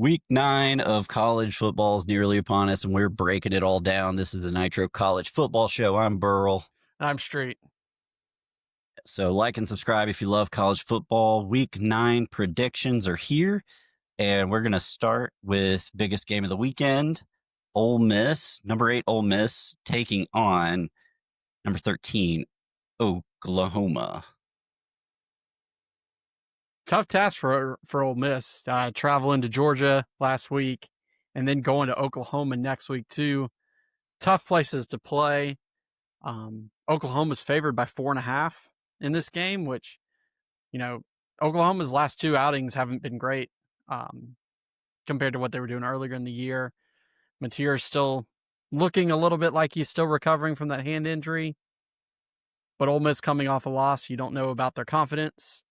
Week 9 of college football is nearly upon us, and we're breaking it all down. This is the Nitro College Football Show. I'm Burl. I'm Streit. So like and subscribe if you love college football. Week 9 predictions are here, and we're going to start with biggest game of the weekend. Ole Miss, number 8 Ole Miss, taking on number 13 Oklahoma. Tough task for Ole Miss, traveling to Georgia last week and then going to Oklahoma next week too. Tough places to play. Oklahoma's favored by 4.5 in this game, which, Oklahoma's last 2 outings haven't been great compared to what they were doing earlier in the year. Mateer's still looking a little bit like he's still recovering from that hand injury, but Ole Miss coming off a loss, you don't know about their confidence.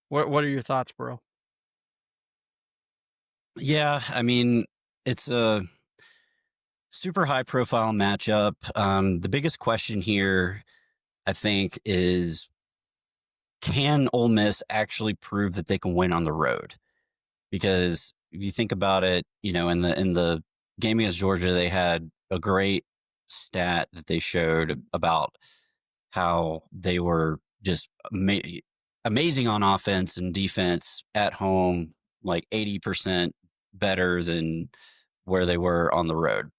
What are your thoughts, bro? Yeah, I mean, it's a super high profile matchup. The biggest question here, I think, is can Ole Miss actually prove that they can win on the road? Because if you think about it, in the game against Georgia, they had a great stat that they showed about how they were just amazing on offense and defense at home, like 80% better than where they were on the road.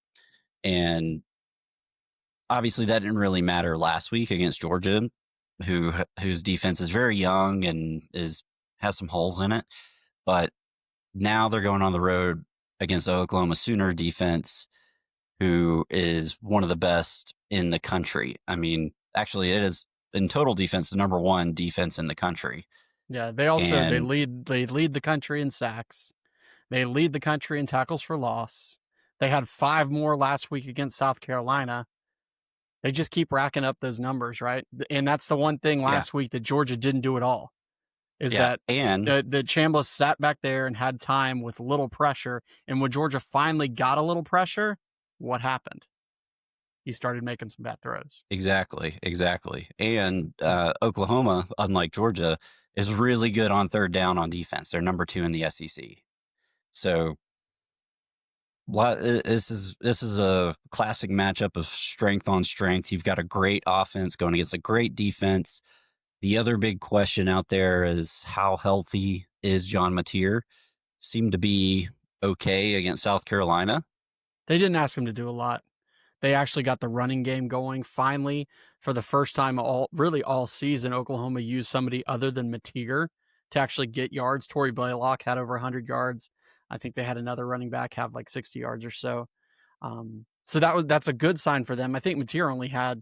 And obviously that didn't really matter last week against Georgia, whose defense is very young and has some holes in it. But now they're going on the road against the Oklahoma Sooner defense, who is one of the best in the country. I mean, actually, it is in total defense the number 1 defense in the country. Yeah, they lead the country in sacks. They lead the country in tackles for loss. They had 5 more last week against South Carolina. They just keep racking up those numbers, right? And that's the one thing last week that Georgia didn't do at all. That the Chambliss sat back there and had time with little pressure. And when Georgia finally got a little pressure, what happened? He started making some bad throws. Exactly. And Oklahoma, unlike Georgia, is really good on third down on defense. They're number 2 in the SEC. So this is a classic matchup of strength on strength. You've got a great offense going against a great defense. The other big question out there is how healthy is John Mateer? Seemed to be okay against South Carolina. They didn't ask him to do a lot. They actually got the running game going. Finally, for the first time all season, Oklahoma used somebody other than Mateer to actually get yards. Torrey Blaylock had over 100 yards. I think they had another running back have like 60 yards or so. So that's a good sign for them. I think Mateer only had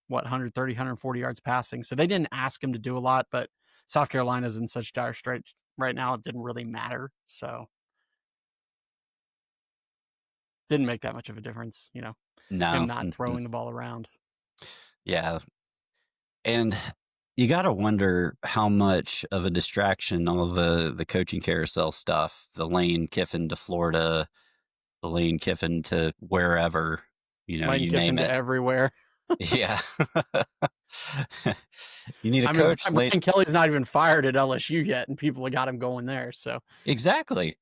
130, 140 yards passing. So they didn't ask him to do a lot, but South Carolina's in such dire straits right now, it didn't really matter. So didn't make that much of a difference, No. him not throwing the ball around. Yeah. And you got to wonder how much of a distraction all the coaching carousel stuff, the Lane Kiffin to Florida, the Lane Kiffin to wherever, Lane you Kiffin name it. To everywhere. Yeah. You need a coach. And Kelly's not even fired at LSU yet, and people have got him going there. So Exactly.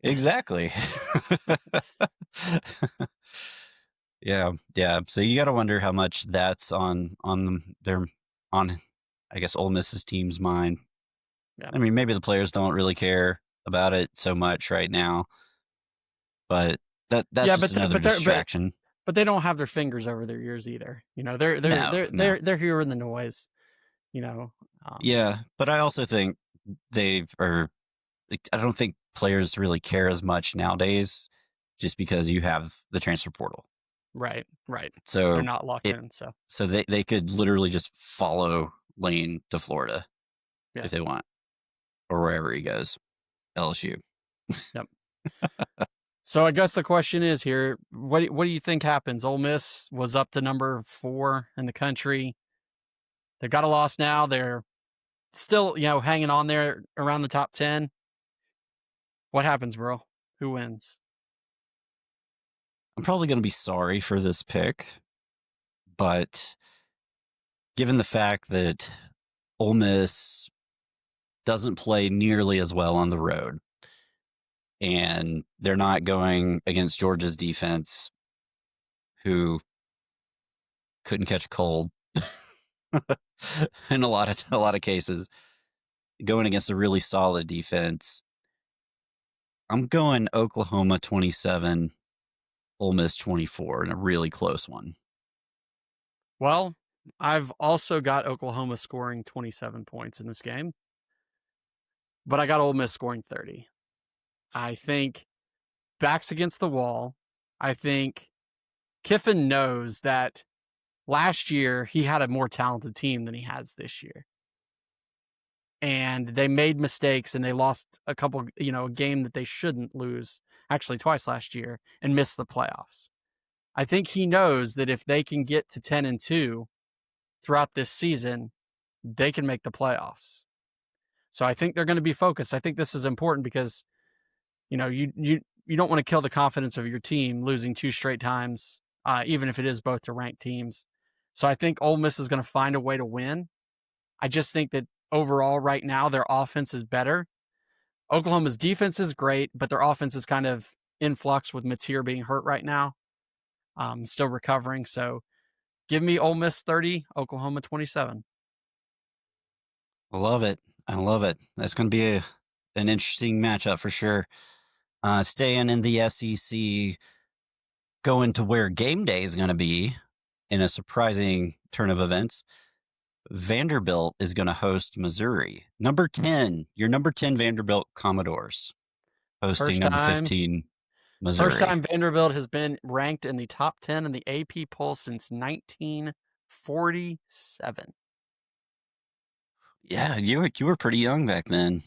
Yeah. So you got to wonder how much that's on I guess Ole Miss's team's mind. Yeah. I mean, maybe the players don't really care about it so much right now, but that's another distraction. But they don't have their fingers over their ears either. They're hearing the noise. Yeah, but I also think I don't think players really care as much nowadays, just because you have the transfer portal. Right. So they're not locked in. So they could literally just follow Lane to Florida if they want, or wherever he goes, LSU. Yep. So I guess the question is here, what do you think happens? Ole Miss was up to number 4 in the country. They got a loss now. They're still, hanging on there around the top 10. What happens, bro? Who wins? I'm probably going to be sorry for this pick, but given the fact that Ole Miss doesn't play nearly as well on the road, and they're not going against Georgia's defense, who couldn't catch a cold in a lot of cases, going against a really solid defense. I'm going Oklahoma 27, Ole Miss 24 in a really close one. Well, I've also got Oklahoma scoring 27 points in this game, but I got Ole Miss scoring 30. I think backs against the wall. I think Kiffin knows that last year he had a more talented team than he has this year. And they made mistakes and they lost a couple, a game that they shouldn't lose, actually twice last year, and missed the playoffs. I think he knows that if they can get to 10-2 throughout this season, they can make the playoffs. So I think they're going to be focused. I think this is important because, you don't want to kill the confidence of your team losing 2 straight times, even if it is both to ranked teams. So I think Ole Miss is going to find a way to win. I just think that overall right now their offense is better. Oklahoma's defense is great, but their offense is kind of in flux with Mateer being hurt right now. Still recovering. So give me Ole Miss 30, Oklahoma 27. I love it. I love it. That's going to be an interesting matchup for sure. Staying in the SEC, going to where game day is going to be in a surprising turn of events. Vanderbilt is going to host Missouri. Number 10, your number 10 Vanderbilt Commodores hosting number 15 Missouri. First time Vanderbilt has been ranked in the top 10 in the AP poll since 1947. Yeah, you were pretty young back then.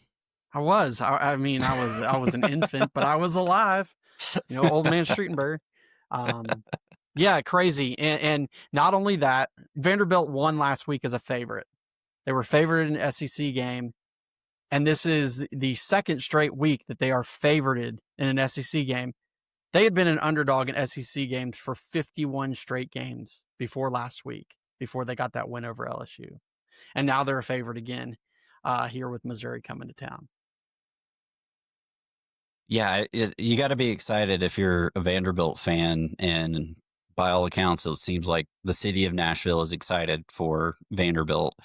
I was. I mean, I was an infant, but I was alive. Old man Streetenberg. Yeah, crazy. And not only that, Vanderbilt won last week as a favorite. They were favored in an SEC game, and this is the second straight week that they are favored in an SEC game. They had been an underdog in SEC games for 51 straight games before last week, before they got that win over LSU. And now they're a favorite again here with Missouri coming to town. Yeah, you got to be excited if you're a Vanderbilt fan, and by all accounts, it seems like the city of Nashville is excited for Vanderbilt,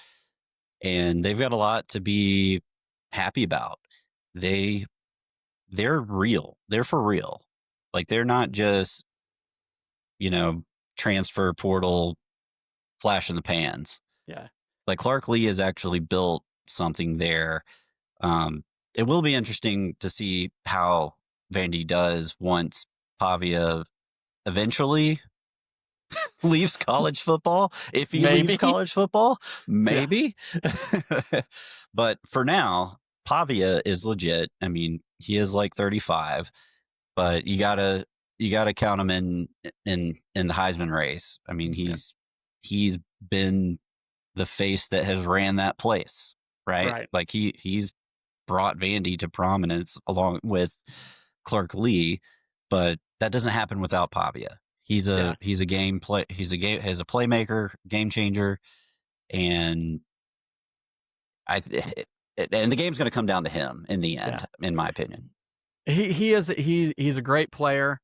and they've got a lot to be happy about. They're real. They're for real. Like, they're not just, transfer portal flash in the pans. Yeah. Like, Clark Lee has actually built something there. It will be interesting to see how Vandy does once Pavia eventually leaves college football. If he leaves college football, maybe. Yeah. But for now, Pavia is legit. I mean, he is like 35, but you gotta count him in the Heisman race. I mean, he's been the face that has ran that place, right? Like he's brought Vandy to prominence along with Clark Lee, but that doesn't happen without Pavia. He's a playmaker, game changer, and the game's going to come down to him in the end, in my opinion. He's a great player,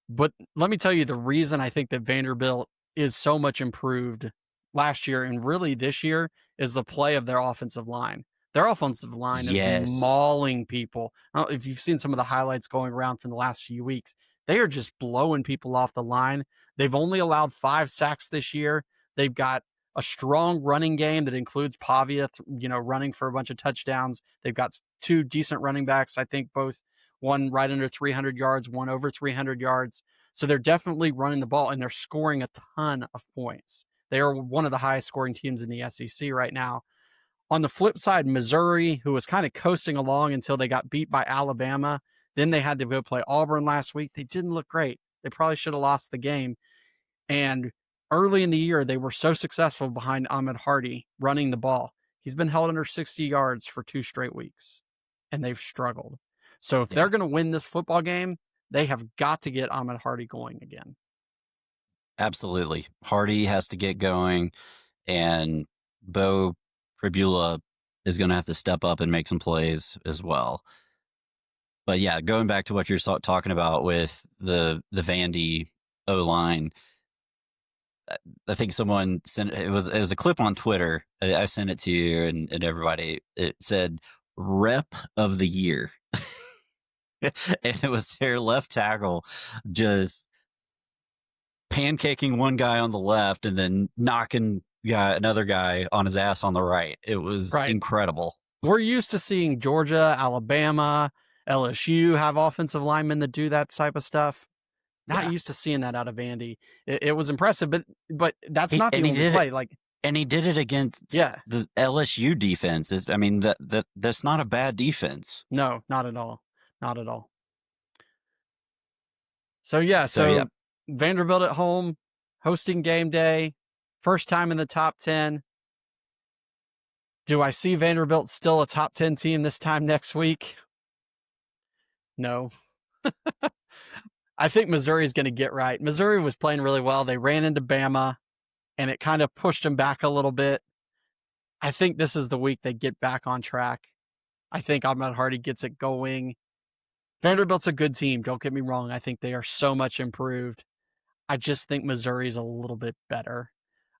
but let me tell you the reason I think that Vanderbilt is so much improved last year and really this year is the play of their offensive line. Their offensive line is mauling people. I don't know if you've seen some of the highlights going around from the last few weeks. They are just blowing people off the line. They've only allowed 5 sacks this year. They've got a strong running game that includes Pavia, running for a bunch of touchdowns. They've got 2 decent running backs. I think both one right under 300 yards, one over 300 yards. So they're definitely running the ball, and they're scoring a ton of points. They are one of the highest scoring teams in the SEC right now. On the flip side, Missouri, who was kind of coasting along until they got beat by Alabama. Then they had to go play Auburn last week. They didn't look great. They probably should have lost the game. And early in the year, they were so successful behind Ahmed Hardy running the ball. He's been held under 60 yards for 2 straight weeks, and they've struggled. So if they're going to win this football game, they have got to get Ahmed Hardy going again. Absolutely. Hardy has to get going, and Bo Pribula is going to have to step up and make some plays as well. But yeah, going back to what you're talking about with the Vandy O line, I think someone sent it was a clip on Twitter. I sent it to you and everybody. It said rep of the year. And it was their left tackle just pancaking one guy on the left and then knocking another guy on his ass on the right. It was Right. incredible. We're used to seeing Georgia, Alabama, LSU have offensive linemen that do that type of stuff. Not Yeah. used to seeing that out of Vandy. It was impressive, but that's He, not the and he only did it play. Like, and he did it against yeah, the LSU defense. I mean, that's not a bad defense. no, not at all. Not at all. So yeah, So yeah, so Vanderbilt at home, hosting game day, first time in the top 10. Do I see Vanderbilt still a top 10 team this time next week? No. I think Missouri's going to get right. Missouri was playing really well. They ran into Bama, and it kind of pushed them back a little bit. I think this is the week they get back on track. I think Ahmad Hardy gets it going. Vanderbilt's a good team. Don't get me wrong. I think they are so much improved. I just think Missouri's a little bit better.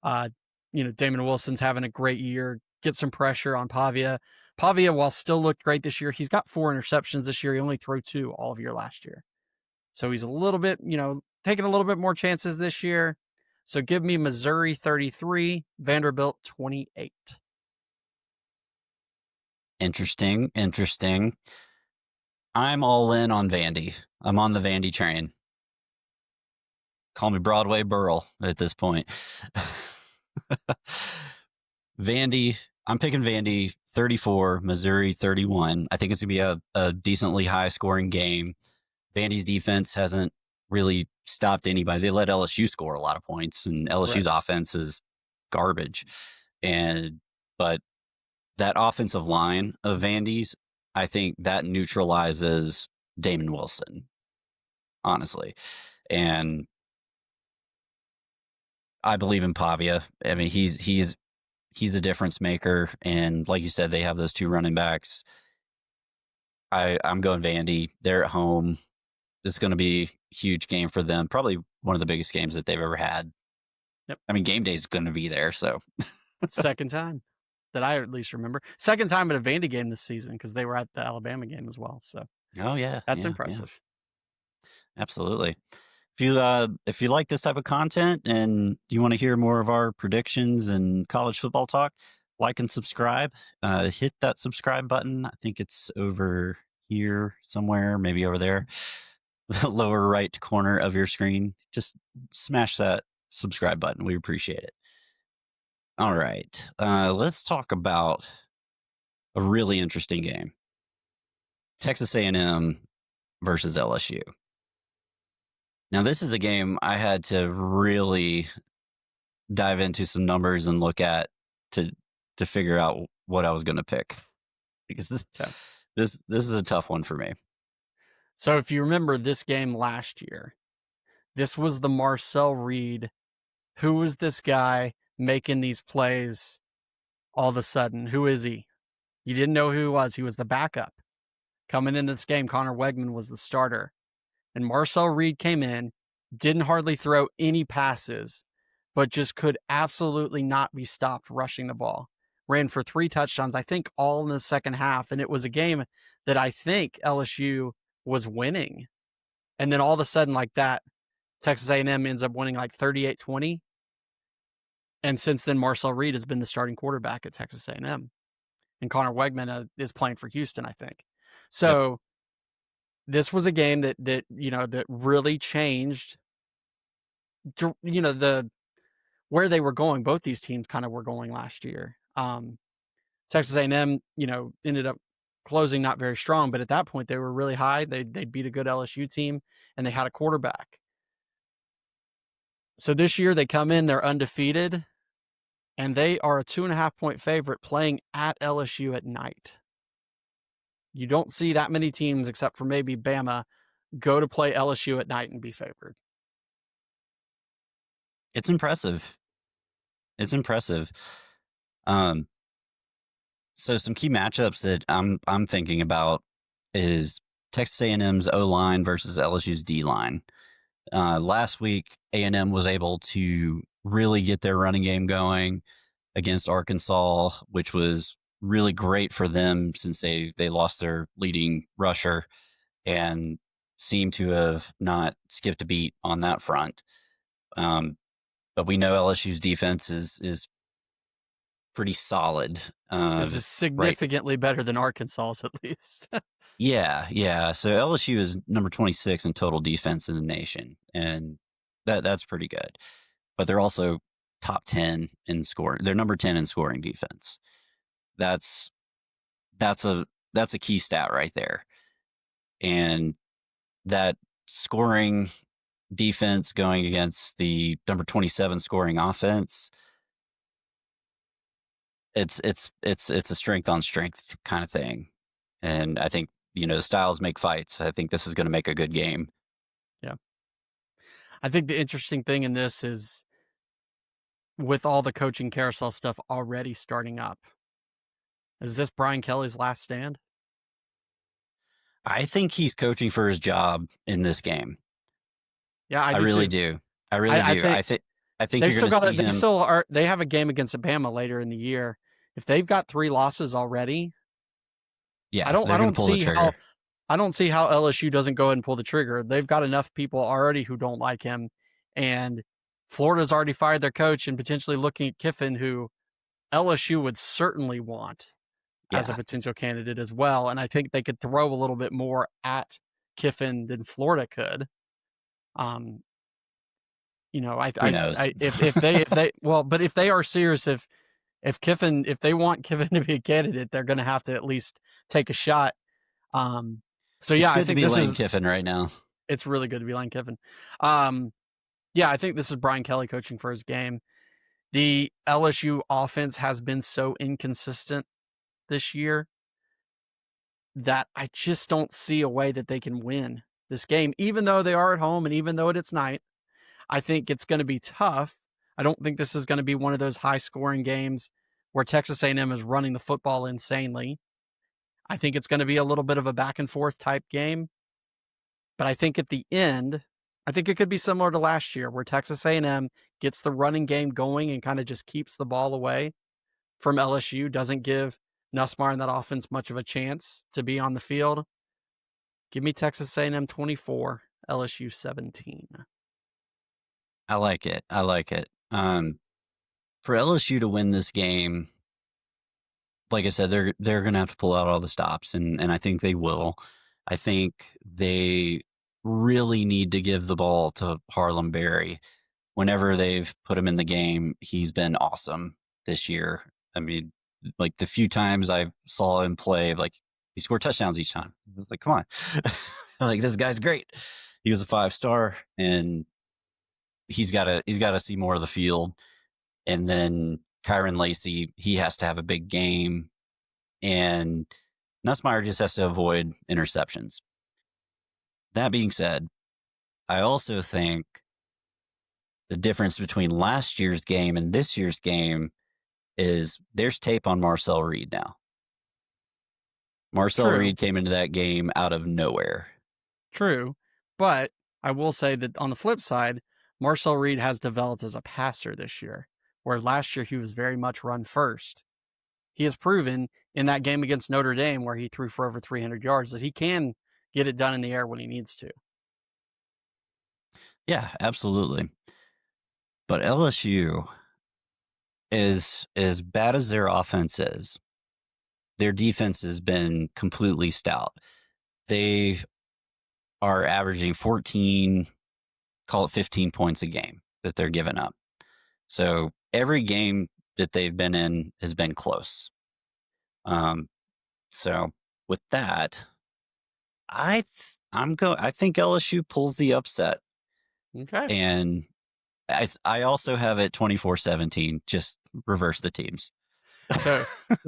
Damon Wilson's having a great year. Get some pressure on Pavia. Pavia, while still looked great this year, he's got 4 interceptions this year. He only threw 2 all of year last year. So he's a little bit, taking a little bit more chances this year. So give me Missouri 33, Vanderbilt 28. interesting. I'm all in on Vandy. I'm on the Vandy train. Call me Broadway Burl at this point. Vandy, I'm picking Vandy 34, Missouri 31. I think it's going to be a decently high scoring game. Vandy's defense hasn't really stopped anybody. They let LSU score a lot of points, and LSU's offense is garbage. But that offensive line of Vandy's, I think that neutralizes Damon Wilson, honestly. And I believe in Pavia. I mean, he's a difference maker, and like you said, they have those 2 running backs. I'm going Vandy. They're at home. It's going to be a huge game for them. Probably one of the biggest games that they've ever had. Yep. I mean, game day is going to be there. So Second time that I at least remember. Second time at a Vandy game this season because they were at the Alabama game as well. So oh yeah, that's yeah, impressive. yeah. Absolutely. If you like this type of content and you want to hear more of our predictions and college football talk, like and subscribe. Hit that subscribe button. I think it's over here somewhere, maybe over there, the lower right corner of your screen. Just smash that subscribe button. We appreciate it. All right, let's talk about a really interesting game: Texas A&M versus LSU. Now, this is a game I had to really dive into some numbers and look at to figure out what I was going to pick, because this is a tough one for me. So if you remember this game last year, this was the Marcel Reed. Who was this guy making these plays all of a sudden? Who is he? You didn't know who he was. He was the backup. Coming in this game, Connor Wegman was the starter. And Marcel Reed came in, didn't hardly throw any passes, but just could absolutely not be stopped rushing the ball. Ran for 3 touchdowns, I think all in the second half. And it was a game that I think LSU was winning. And then all of a sudden, like that, Texas A&M ends up winning like 38-20. And since then, Marcel Reed has been the starting quarterback at Texas A&M. And Connor Wegman is playing for Houston, I think. So Yep. this was a game that really changed, the where they were going. Both these teams kind of were going last year. Texas A&M, ended up closing not very strong, but at that point they were really high. They beat a good LSU team, and they had a quarterback. So this year they come in, they're undefeated, and they are a 2.5-point favorite playing at LSU at night. You don't see that many teams, except for maybe Bama, go to play LSU at night and be favored. It's impressive. It's impressive. So some key matchups that I'm thinking about is Texas A&M's O-line versus LSU's D-line. Last week, A&M was able to really get their running game going against Arkansas, which was really great for them since they lost their leading rusher and seem to have not skipped a beat on that front. But we know LSU's defense is pretty solid. This is Right. significantly better than Arkansas's, at least. Yeah. So LSU is number 26 in total defense in the nation, and that's pretty good. But they're also top 10 in scoring. They're number 10 in scoring defense. That's that's a that's a key stat right there. And that scoring defense going against the number 27 scoring offense, it's a strength on strength kind of thing. And I think, the styles make fights. I think this is going to make a good game. Yeah. I think the interesting thing in this is with all the coaching carousel stuff already starting up, is this Brian Kelly's last stand? I think he's coaching for his job in this game. Yeah, I I do really too. do. I really I do. think I think they you're still going to got see him. they have a game against Bama later in the year. If they've got 3 losses already, Yeah, I don't they're I going to don't pull the see how trigger. I don't see how LSU doesn't go ahead and pull the trigger. They've got enough people already who don't like him, and Florida's already fired their coach and potentially looking at Kiffin, who LSU would certainly want as a Yeah, potential candidate as well. And I think they could throw a little bit more at Kiffin than Florida could. Um, who knows? but if they are serious, if they want Kiffin to be a candidate, they're going to have to at least take a shot. Um, so It's yeah, I good to think be this Lane is Kiffin right now. it's really good to be Lane Kiffin. Um, yeah, I think this is Brian Kelly coaching for his game. The LSU offense has been so inconsistent this year that I just don't see a way that they can win this game, even though they are at home and even though it's night. I think it's going to be tough. I don't think this is going to be one of those high scoring games where Texas A&M is running the football insanely. I think it's going to be a little bit of a back and forth type game. But I think at the end, I think it could be similar to last year where Texas A&M gets the running game going and kind of just keeps the ball away from LSU, doesn't give Nussmeier and that offense much of a chance to be on the field. Give me Texas A&M 24, LSU 17. I like it. I like it. For LSU to win this game, like I said, they're going to have to pull out all the stops, and I think they will. I think they really need to give the ball to Harlem Berry. Whenever they've put him in the game, he's been awesome this year. I mean, like the few times I saw him play, like he scored touchdowns each time. I was like, come on, like this guy's great. He was a 5-star, and he's got to see more of the field. And then Kyron Lacey, he has to have a big game, and Nussmeier just has to avoid interceptions. That being said, I also think the difference between last year's game and this year's game is there's tape on Marcel Reed now. Marcel True, Reed came into that game out of nowhere. true. But I will say that on the flip side, Marcel Reed has developed as a passer this year, where last year he was very much run first. He has proven in that game against Notre Dame, where he threw for over 300 yards, that he can get it done in the air when he needs to. Yeah, absolutely. But LSU is as bad as their offense is, their defense has been completely stout. They are averaging 14, call it 15 points a game that they're giving up. So every game that they've been in has been close. So with that, I think LSU pulls the upset, Okay. and I also have it 24-17. Just reverse the teams. So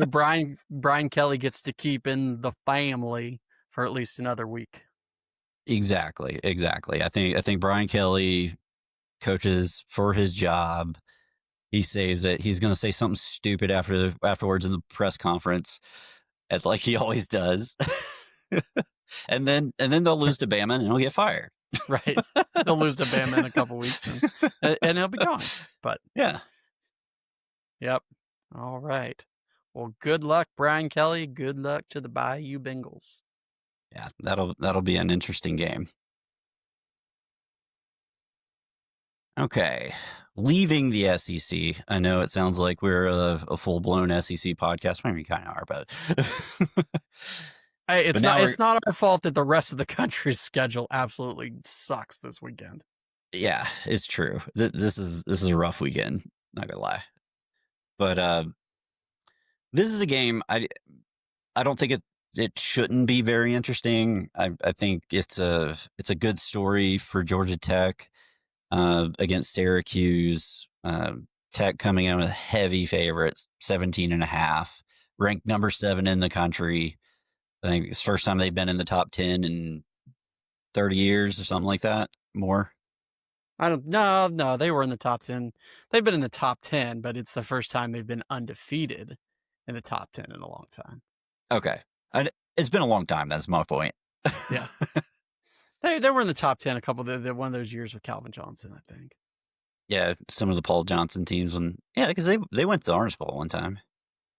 Brian Kelly gets to keep in the family for at least another week. Exactly. I think Brian Kelly coaches for his job. He saves it. He's going to say something stupid afterwards in the press conference, as like he always does. and then they'll lose to Bama and he'll get fired. Right. They'll lose to Bama in a couple weeks and he'll be gone. But Yeah. yep. All right. Well, good luck, Brian Kelly. Good luck to the Bayou Bengals. Yeah, that'll be an interesting game. Okay. Leaving the SEC. I know it sounds like we're a full-blown SEC podcast. Maybe we kind of are, but Hey, but now it's not our fault that the rest of the country's schedule absolutely sucks this weekend. yeah, it's true. This is a rough weekend, not gonna lie. But this is a game I don't think it shouldn't be very interesting. I think it's a good story for Georgia Tech against Syracuse. Tech coming in with heavy favorites, 17.5, ranked number 7 in the country. I think it's the first time they've been in the top 10 in 30 years or something like that. More. No, they were in the top 10. They've been in the top 10, but it's the first time they've been undefeated in the top 10 in a long time. Okay. It's been a long time. That's my point. Yeah. They were in the top 10 a couple of one of those years with Calvin Johnson, I think. Yeah, some of the Paul Johnson teams because they went to the Orange Bowl one time.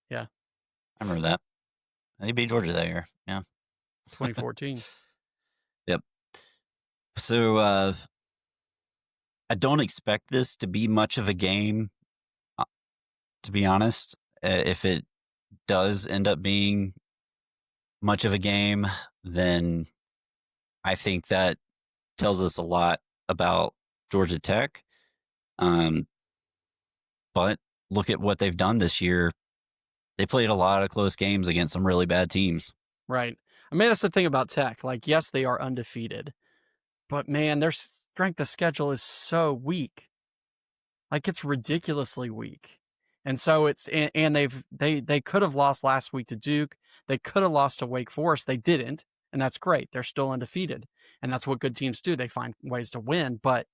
Yeah. I remember that. They beat Georgia that year. Yeah. 2014. Yep. So I don't expect this to be much of a game, to be honest. If it does end up being much of a game, then I think that tells us a lot about Georgia Tech. But look at what they've done this year. They played a lot of close games against some really bad teams. Right. I mean, that's the thing about Tech. Like, yes, they are undefeated, but man, their strength of schedule is so weak. Like, it's ridiculously weak. And so and they could have lost last week to Duke. They could have lost to Wake Forest. They didn't. And that's great. They're still undefeated. And that's what good teams do. They find ways to win, but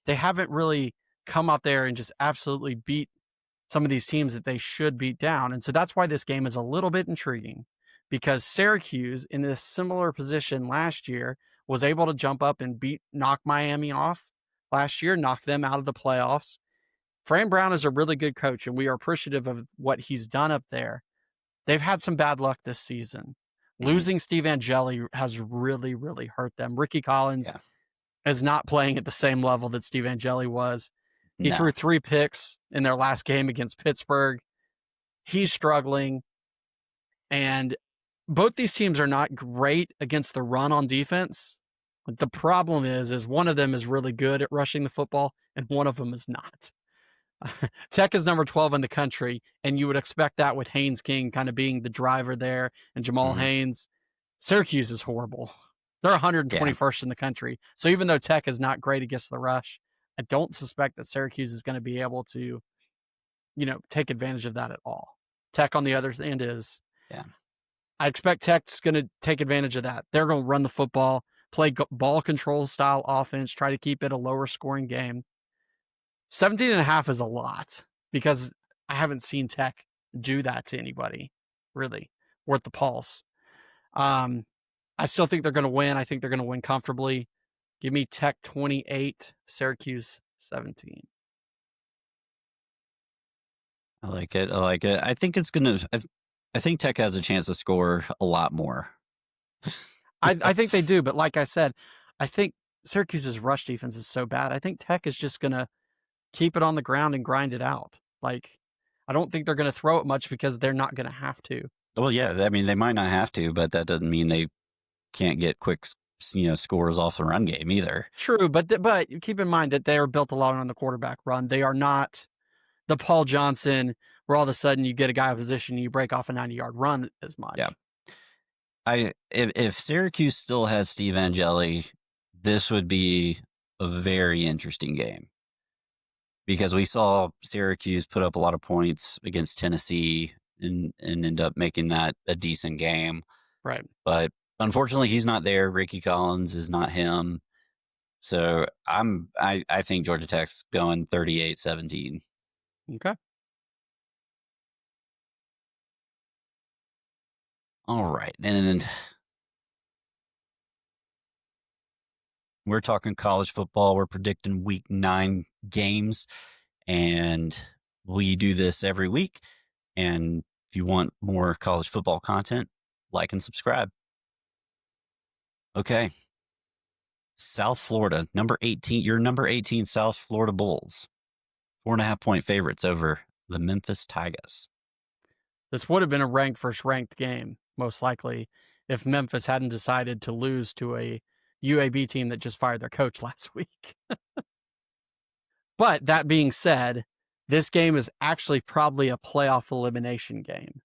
they haven't really come out there and just absolutely beat some of these teams that they should beat down. And so that's why this game is a little bit intriguing, because Syracuse, in this similar position last year, was able to jump up and knock Miami off last year, knock them out of the playoffs. Fran Brown is a really good coach, and we are appreciative of what he's done up there. They've had some bad luck this season. Losing Steve Angeli has really, really hurt them. Ricky Collins is not playing at the same level that Steve Angeli was. He threw 3 picks in their last game against Pittsburgh. He's struggling. And both these teams are not great against the run on defense. The problem is one of them is really good at rushing the football, and one of them is not. Tech is number 12 in the country, and you would expect that with Haynes King kind of being the driver there and Jamal Haynes. Syracuse is horrible. They're 121st in the country. So even though Tech is not great against the rush, I don't suspect that Syracuse is going to be able to, take advantage of that at all. Tech on the other end is. Yeah. I expect Tech's going to take advantage of that. They're going to run the football, play ball control style offense, try to keep it a lower scoring game. 17.5 is a lot, because I haven't seen Tech do that to anybody, really, worth the pulse. I still think they're going to win. I think they're going to win comfortably. Give me Tech 28, Syracuse 17. I like it. I think it's going to I think Tech has a chance to score a lot more. I think they do, but like I said, I think Syracuse's rush defense is so bad. I think Tech is just going to keep it on the ground and grind it out. Like, I don't think they're going to throw it much, because they're not going to have to. Well, yeah, I mean, they might not have to, but that doesn't mean they can't get quick, scores off the run game either. True, but keep in mind that they are built a lot on the quarterback run. They are not the Paul Johnson where all of a sudden you get a guy in position and you break off a 90-yard run as much. Yeah. If Syracuse still has Steve Angeli, this would be a very interesting game, because we saw Syracuse put up a lot of points against Tennessee and end up making that a decent game. Right. But unfortunately, he's not there. Ricky Collins is not him. So I think Georgia Tech's going 38-17. Okay. All right. And We're talking college football. We're predicting week 9 games, and we do this every week. And if you want more college football content, like and subscribe. Okay. South Florida, number 18. Your number 18 South Florida Bulls, 4.5-point favorites over the Memphis Tigers. This would have been a first-ranked game, most likely, if Memphis hadn't decided to lose to a UAB team that just fired their coach last week. But that being said, this game is actually probably a playoff elimination game.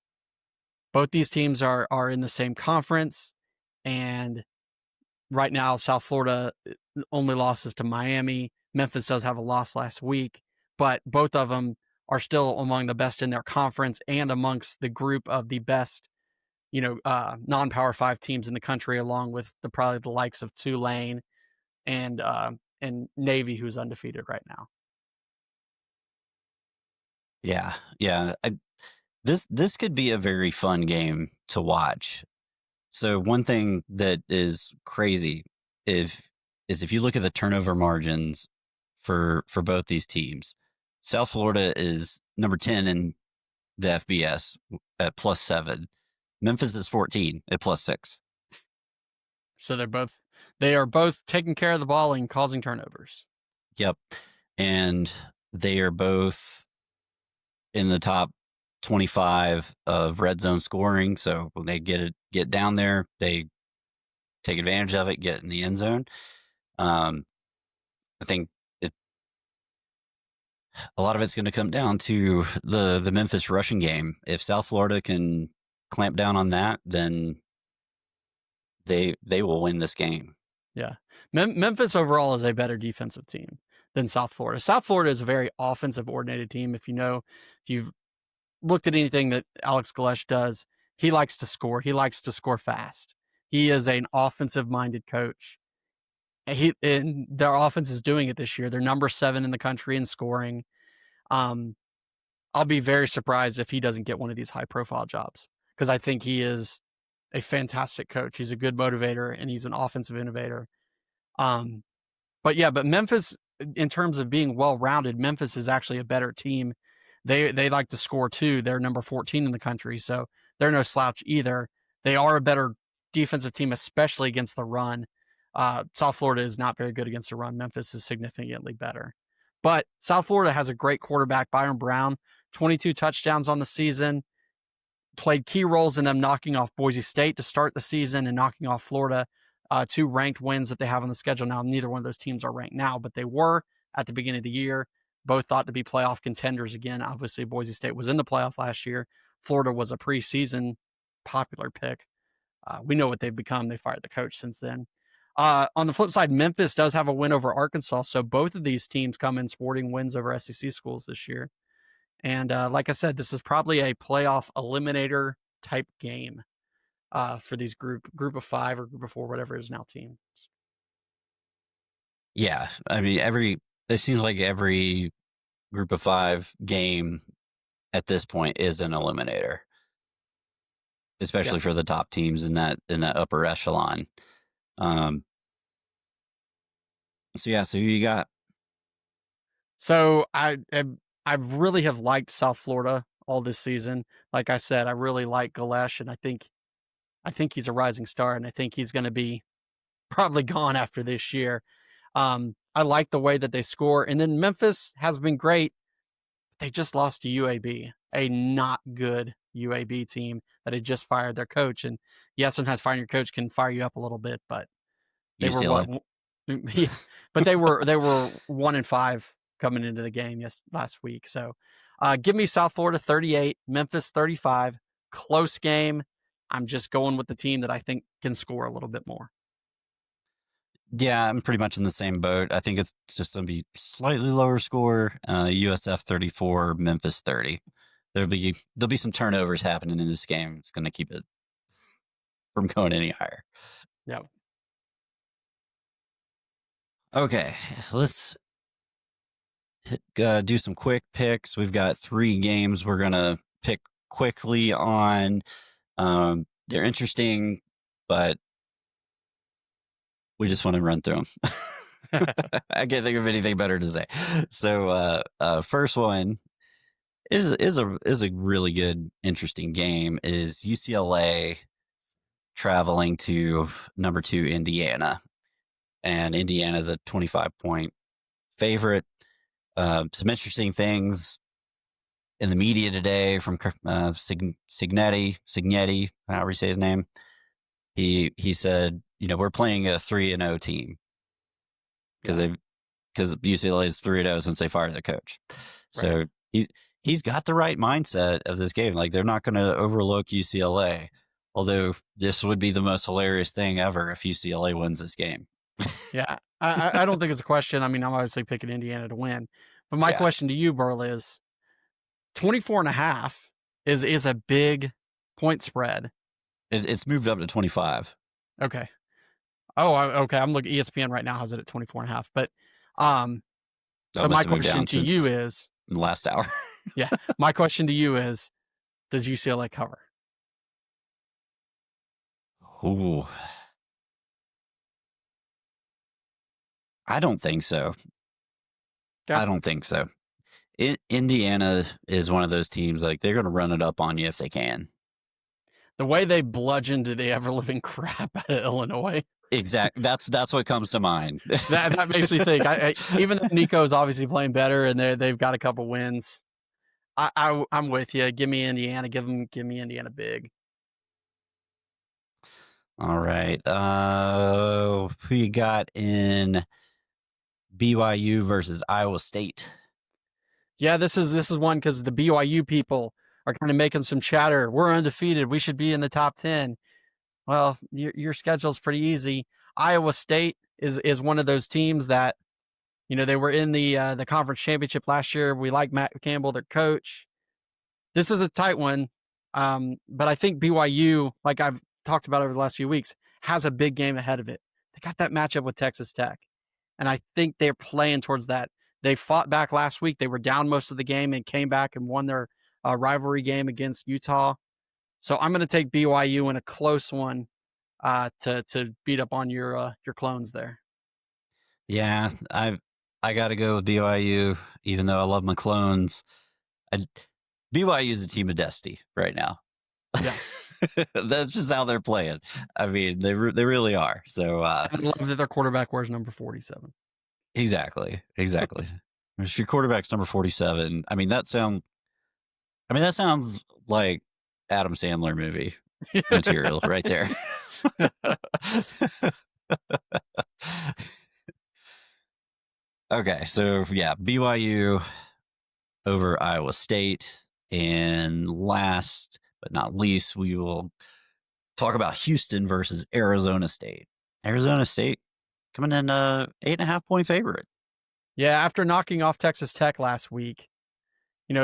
Both these teams are in the same conference, and right now, South Florida only losses to Miami. Memphis does have a loss last week, but both of them are still among the best in their conference and amongst the group of the best, non-Power 5 teams in the country, along with probably the likes of Tulane and Navy, who's undefeated right now. Yeah. This could be a very fun game to watch. So one thing that is crazy is if you look at the turnover margins for both these teams, South Florida is number 10 in the FBS at +7. Memphis is 14 at +6. So they are both taking care of the ball and causing turnovers. Yep. And they are both in the top 25 of red zone scoring. So when they get down there, they take advantage of it, get in the end zone. I think a lot of it's going to come down to the Memphis rushing game. If South Florida can clamp down on that, then they will win this game. Yeah. Memphis overall is a better defensive team than South Florida. South Florida is a very offensive oriented team. If you've looked at anything that Alex Galesh does, he likes to score. He likes to score fast. He is an offensive minded coach. And their offense is doing it this year. They're number 7 in the country in scoring. I'll be very surprised if he doesn't get one of these high profile jobs, because I think he is a fantastic coach. He's a good motivator and he's an offensive innovator. But Memphis, in terms of being well-rounded, Memphis is actually a better team. They like to score too. They're number 14 in the country, so they're no slouch either. They are a better defensive team, especially against the run. South Florida is not very good against the run. Memphis is significantly better. But South Florida has a great quarterback, Byron Brown, 22 touchdowns on the season, played key roles in them knocking off Boise State to start the season and knocking off Florida, 2 ranked wins that they have on the schedule now. Neither one of those teams are ranked now, but they were at the beginning of the year. Both thought to be playoff contenders again. Obviously, Boise State was in the playoff last year. Florida was a preseason popular pick. We know what they've become. They fired the coach since then. On the flip side, Memphis does have a win over Arkansas, so both of these teams come in sporting wins over SEC schools this year. And like I said, this is probably a playoff eliminator type game for these group of 5 or group of 4, whatever it is now, teams. Yeah, I mean, it seems like every group of 5 game at this point is an eliminator, especially for the top teams in that upper echelon. So who you got? So I really have liked South Florida all this season. Like I said, I really like Galesh, and I think he's a rising star, and I think he's going to be probably gone after this year. I like the way that they score. And then Memphis has been great. They just lost to UAB, a not good UAB team that had just fired their coach. And yes, sometimes firing your coach can fire you up a little bit, but they UCLA. were yeah, but they were 1-5 coming into the game last week. So give me South Florida 38, Memphis 35. Close game. I'm just going with the team that I think can score a little bit more. Yeah, I'm pretty much in the same boat. I think it's just going to be slightly lower score. USF 34, Memphis 30. There'll be some turnovers happening in this game. It's going to keep it from going any higher. Yeah. Okay, let's do some quick picks. We've got 3 games we're going to pick quickly on. They're interesting, but we just want to run through them. I can't think of anything better to say. So, first one is a really good, interesting game. Is UCLA traveling to number 2 Indiana, and Indiana's a 25-point favorite. Some interesting things in the media today from Signetti, however you say his name. He said, we're playing a 3-0 team because UCLA is 3-0 since they fired their coach. So he's got the right mindset of this game. Like, they're not going to overlook UCLA. Although this would be the most hilarious thing ever if UCLA wins this game. Yeah, I don't think it's a question. I mean, I'm obviously picking Indiana to win. But my question to you, Burl, is 24.5 is a big point spread. It's moved up to 25. Okay. Oh, okay. I'm looking. ESPN right now has it at 24.5. But so my question to you is, in the last hour. Yeah, my question to you is, does UCLA cover? Ooh, I don't think so. Okay. I don't think so. Indiana is one of those teams, like, they're going to run it up on you if they can. The way they bludgeoned the ever-living crap out of Illinois. Exactly. That's what comes to mind. that makes me think. Even though Nico's obviously playing better and they've got a couple wins, I'm with you. Give me Indiana. Give me Indiana big. All right. Who you got in BYU versus Iowa State? Yeah, this is one because the BYU people are kind of making some chatter. We're undefeated. We should be in the top 10. Well, your schedule's pretty easy. Iowa State is one of those teams that, they were in the conference championship last year. We like Matt Campbell, their coach. This is a tight one, but I think BYU, like I've talked about over the last few weeks, has a big game ahead of it. They got that matchup with Texas Tech, and I think they're playing towards that. They fought back last week. They were down most of the game and came back and won their rivalry game against Utah. So I'm going to take BYU in a close one to beat up on your clones there. Yeah, I got to go with BYU, even though I love my clones. BYU is a team of destiny right now. Yeah. That's just how they're playing. I mean, they really are. So I love that their quarterback wears number 47. Exactly. If your quarterback's number 47, I mean that sounds like Adam Sandler movie material right there. Okay, so yeah, BYU over Iowa State. And last but not least, we will talk about Houston versus Arizona State. Arizona State coming in 8.5-point favorite. Yeah, after knocking off Texas Tech last week,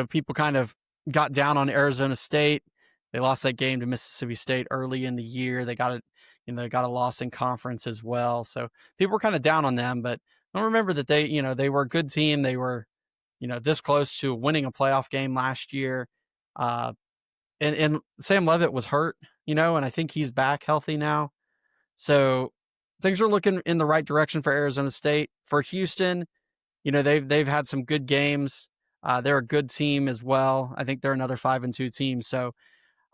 people kind of got down on Arizona State. They lost that game to Mississippi State early in the year. They got they got a loss in conference as well. So people were kind of down on them, but don't remember that they were a good team. They were, this close to winning a playoff game last year. And Sam Leavitt was hurt, and I think he's back healthy now. So things are looking in the right direction for Arizona State. For Houston, they've had some good games. They're a good team as well. I think they're another 5-2 team. So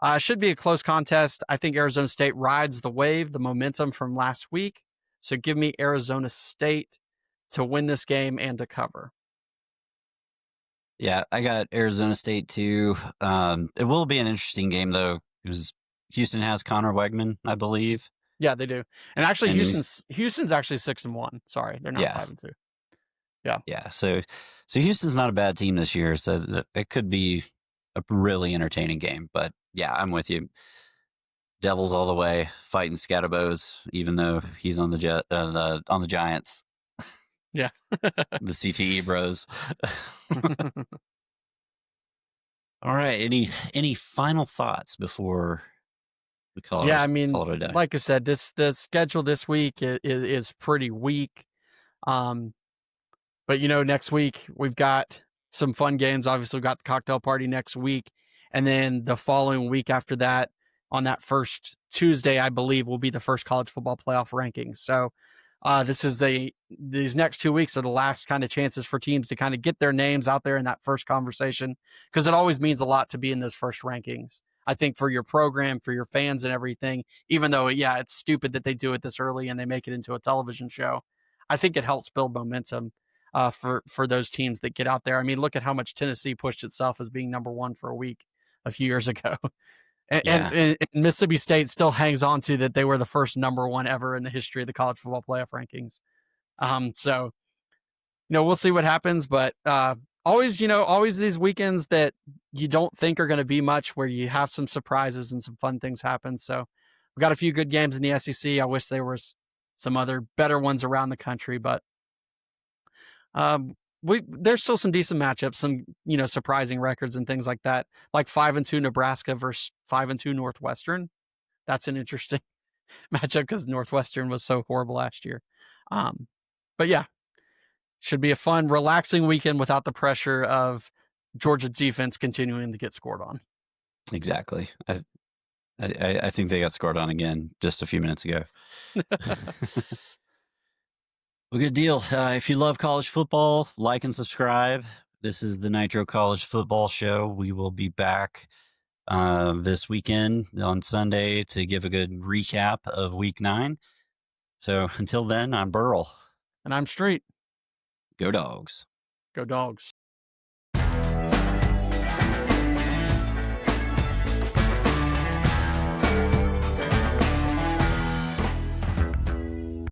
it should be a close contest. I think Arizona State rides the wave, the momentum from last week. So give me Arizona State to win this game and to cover. Yeah, I got Arizona State too. It will be an interesting game though, because Houston has Connor Wegman, I believe. Yeah, they do. And actually, Houston's actually 6-1. Sorry, they're not 5-2. Yeah. So Houston's not a bad team this year. So it could be a really entertaining game. But yeah, I'm with you. Devils all the way, fighting Scatterbows, even though he's on the Giants. Yeah. The CTE bros. All right. Any final thoughts before we call it? Yeah, I mean, call it a day? like I said, the schedule this week is pretty weak. But next week we've got some fun games. Obviously, we've got the cocktail party next week, and then the following week after that, on that first Tuesday, I believe, will be the first college football playoff rankings. So These next 2 weeks are the last kind of chances for teams to kind of get their names out there in that first conversation, because it always means a lot to be in those first rankings. I think for your program, for your fans and everything, even though, yeah, it's stupid that they do it this early and they make it into a television show. I think it helps build momentum for those teams that get out there. I mean, look at how much Tennessee pushed itself as being number one for a week a few years ago. Yeah. And Mississippi State still hangs on to that they were the first number one ever in the history of the college football playoff rankings. So we'll see what happens, but always these weekends that you don't think are going to be much, where you have some surprises and some fun things happen. So we got a few good games in the SEC. I wish there was some other better ones around the country, but there's still some decent matchups, some surprising records and things like that, like 5-2 Nebraska versus 5-2 Northwestern. That's an interesting matchup because Northwestern was so horrible last year. But yeah, should be a fun, relaxing weekend without the pressure of Georgia defense continuing to get scored on. Exactly. I think they got scored on again just a few minutes ago. Well, good deal. If you love college football, like and subscribe. This is the Nitro College Football Show. We will be back this weekend on Sunday to give a good recap of Week 9. So until then, I'm Burl. And I'm Streit. Go Dogs. Go Dogs.